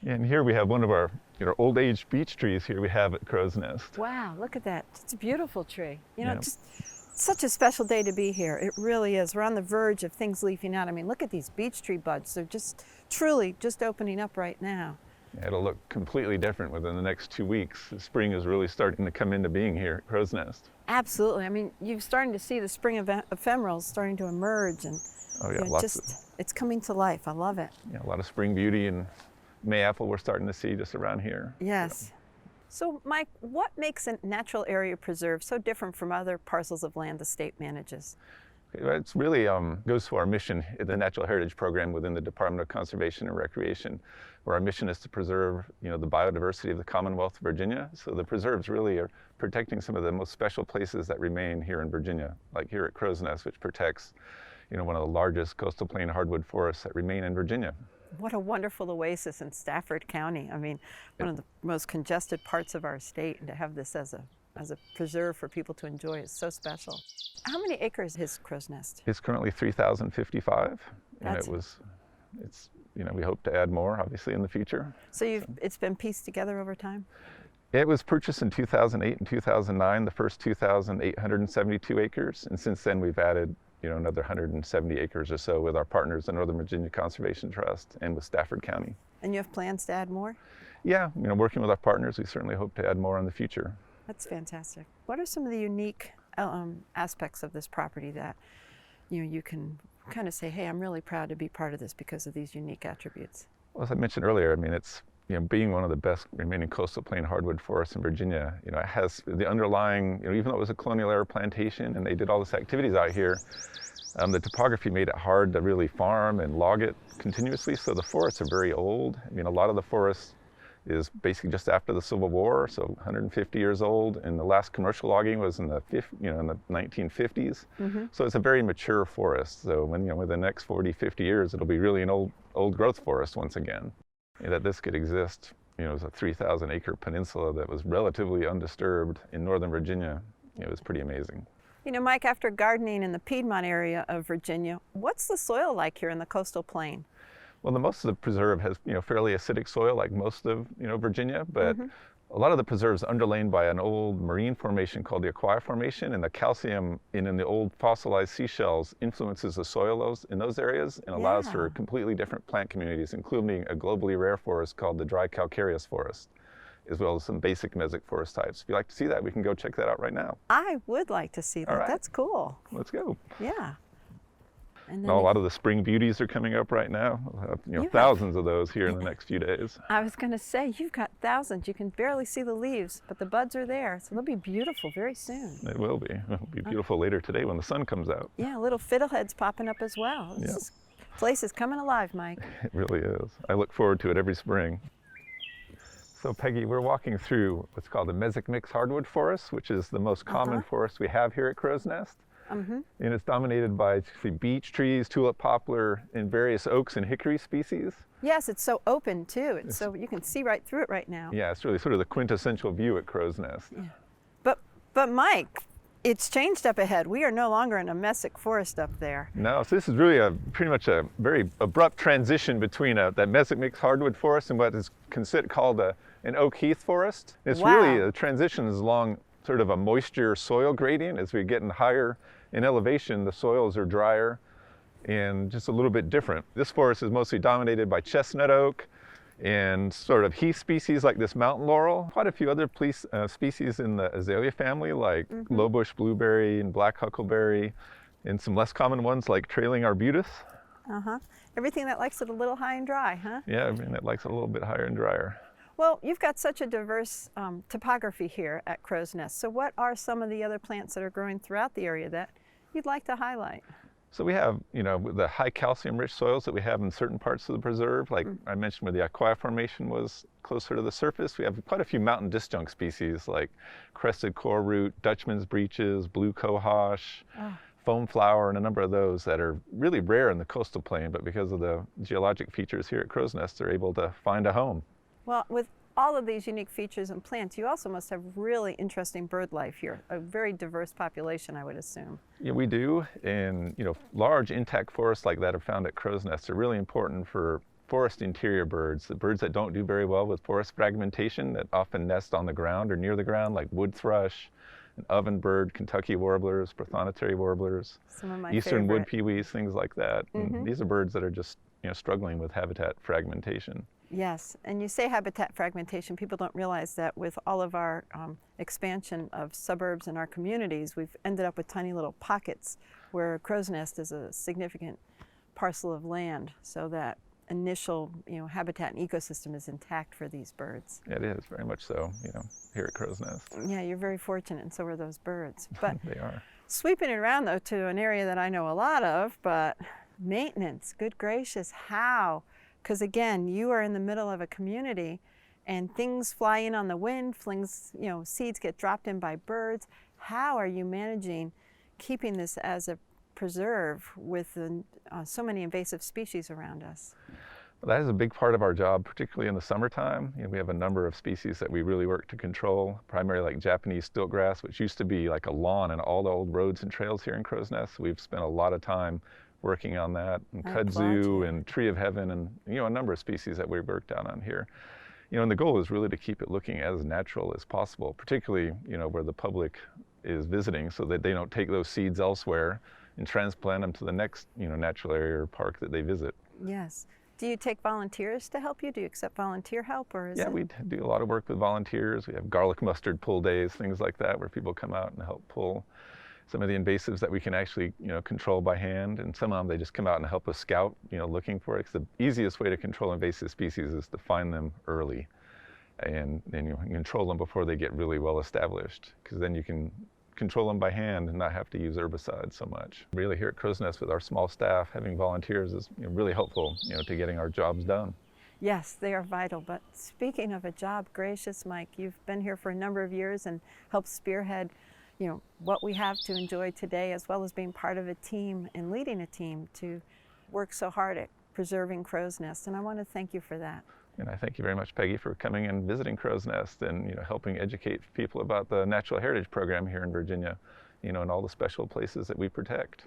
And here we have one of our old age beech trees here we have at Crow's Nest. Wow, look at that. It's a beautiful tree. You know, Yeah. just such a special day to be here. It really is. We're on the verge of things leafing out. I mean, look at these beech tree buds. They're just truly just opening up right now. It'll look completely different within the next 2 weeks. The spring is really starting to come into being here at Crow's Nest. Absolutely. I mean, you're starting to see the spring ephemerals starting to emerge, and Oh yeah, you know, lots it's coming to life. I love it. a lot of spring beauty, and mayapple we're starting to see just around here. Yes. So, Mike, what makes a natural area preserve so different from other parcels of land the state manages? It's really goes to our mission at the Natural Heritage Program within the Department of Conservation and Recreation, where our mission is to preserve, the biodiversity of the Commonwealth of Virginia. So the preserves really are protecting some of the most special places that remain here in Virginia, like here at Crow's Nest, which protects, one of the largest coastal plain hardwood forests that remain in Virginia. What a wonderful oasis in Stafford County. I mean, one of the most congested parts of our state, and to have this as a preserve for people to enjoy is so special. How many acres is Crow's Nest? It's currently 3,055, and we hope to add more, obviously, in the future. So it's been pieced together over time? It was purchased in 2008 and 2009, the first 2,872 acres, and since then we've added another 170 acres or so with our partners, the Northern Virginia Conservation Trust, and with Stafford County. And you have plans to add more? Yeah, working with our partners, we certainly hope to add more in the future. That's fantastic. What are some of the unique aspects of this property that you can kind of say, hey, I'm really proud to be part of this because of these unique attributes? Well, as I mentioned earlier, it's being one of the best remaining coastal plain hardwood forests in Virginia. It has the underlying, even though it was a colonial era plantation and they did all this activities out here, the topography made it hard to really farm and log it continuously. So the forests are very old. A lot of the forest is basically just after the Civil War, so 150 years old, and the last commercial logging was in the 1950s. Mm-hmm. So it's a very mature forest. So when within the next 40, 50 years, it'll be really an old growth forest once again. That this could exist, as a 3,000 acre peninsula that was relatively undisturbed in Northern Virginia, it was pretty amazing. Mike, after gardening in the Piedmont area of Virginia, what's the soil like here in the coastal plain? Well, most of the preserve has, fairly acidic soil like most of, Virginia, but mm-hmm. A lot of the preserve is underlain by an old marine formation called the Aquia Formation, and the calcium in the old fossilized seashells influences the soil in those areas and allows for completely different plant communities, including a globally rare forest called the dry calcareous forest, as well as some basic Mesic forest types. If you'd like to see that, we can go check that out right now. I would like to see that. All right. That's cool. Let's go. Yeah. And a lot of the spring beauties are coming up right now. We'll have thousands of those here in the next few days. I was going to say, you've got thousands. You can barely see the leaves, but the buds are there. So they'll be beautiful very soon. It will be. It'll be beautiful later today when the sun comes out. Yeah, little fiddleheads popping up as well. This place is coming alive, Mike. It really is. I look forward to it every spring. So Peggy, we're walking through what's called the Mesic mixed hardwood forest, which is the most common forest we have here at Crow's Nest. Mm-hmm. And it's dominated by beech trees, tulip poplar, and various oaks and hickory species. Yes, it's so open too. It's so you can see right through it right now. Yeah, it's really sort of the quintessential view at Crow's Nest. Yeah. But Mike, it's changed up ahead. We are no longer in a Mesic forest up there. No, so this is really pretty much a very abrupt transition between that Mesic mixed hardwood forest and what is called an oak heath forest. It's really a transition is along sort of a moisture soil gradient. As we get higher in elevation, the soils are drier and just a little bit different. This forest is mostly dominated by chestnut oak and sort of heath species like this mountain laurel. Quite a few other species in the azalea family like lowbush blueberry and black huckleberry, and some less common ones like trailing arbutus. Everything that likes it a little high and dry, huh? Yeah, everything that likes it a little bit higher and drier. Well, you've got such a diverse topography here at Crow's Nest. So what are some of the other plants that are growing throughout the area that you'd like to highlight? So we have, the high calcium rich soils that we have in certain parts of the preserve, like I mentioned where the Aquia Formation was closer to the surface. We have quite a few mountain disjunct species like crested coreroot, Dutchman's breeches, blue cohosh, foam flower, and a number of those that are really rare in the coastal plain, but because of the geologic features here at Crow's Nest, they're able to find a home. Well, with all of these unique features and plants, you also must have really interesting bird life here, a very diverse population, I would assume. Yeah, we do, and large intact forests like that are found at Crow's Nest are really important for forest interior birds, the birds that don't do very well with forest fragmentation, that often nest on the ground or near the ground, like wood thrush, an ovenbird, Kentucky warblers, prothonotary warblers, Some of my eastern wood favorite. pewees, things like that. And these are birds that are just struggling with habitat fragmentation. Yes, and you say habitat fragmentation, people don't realize that with all of our expansion of suburbs in our communities, we've ended up with tiny little pockets where a crow's nest is a significant parcel of land, so that initial habitat and ecosystem is intact for these birds. Yeah, it is, very much so, here at Crow's Nest. Yeah, you're very fortunate, and so are those birds. But They are. sweeping it around, though, to an area that I know a lot of, but maintenance, good gracious, how? Because again, you are in the middle of a community and things fly in on the wind, seeds get dropped in by birds. How are you managing keeping this as a preserve with so many invasive species around us? Well, that is a big part of our job, particularly in the summertime. We have a number of species that we really work to control, primarily like Japanese stiltgrass, which used to be like a lawn in all the old roads and trails here in Crow's Nest. We've spent a lot of time working on that, and kudzu and tree of heaven, and a number of species that we've worked on here. And the goal is really to keep it looking as natural as possible, particularly where the public is visiting, so that they don't take those seeds elsewhere and transplant them to the next natural area or park that they visit. Yes. Do you take volunteers to help you? Do you accept volunteer help, or is Yeah, it... we do a lot of work with volunteers. We have garlic mustard pull days, things like that, where people come out and help pull some of the invasives that we can actually control by hand, and some of them they just come out and help us scout looking for it, because the easiest way to control invasive species is to find them early, and then you can control them before they get really well established, because then you can control them by hand and not have to use herbicides so much. Really, here at Crow's Nest with our small staff, having volunteers is really helpful to getting our jobs done. Yes, they are vital. But speaking of a job, gracious Mike, you've been here for a number of years and helped spearhead what we have to enjoy today, as well as being part of a team and leading a team to work so hard at preserving Crow's Nest. And I want to thank you for that. And I thank you very much, Peggy, for coming and visiting Crow's Nest and helping educate people about the Natural Heritage Program here in Virginia, and all the special places that we protect.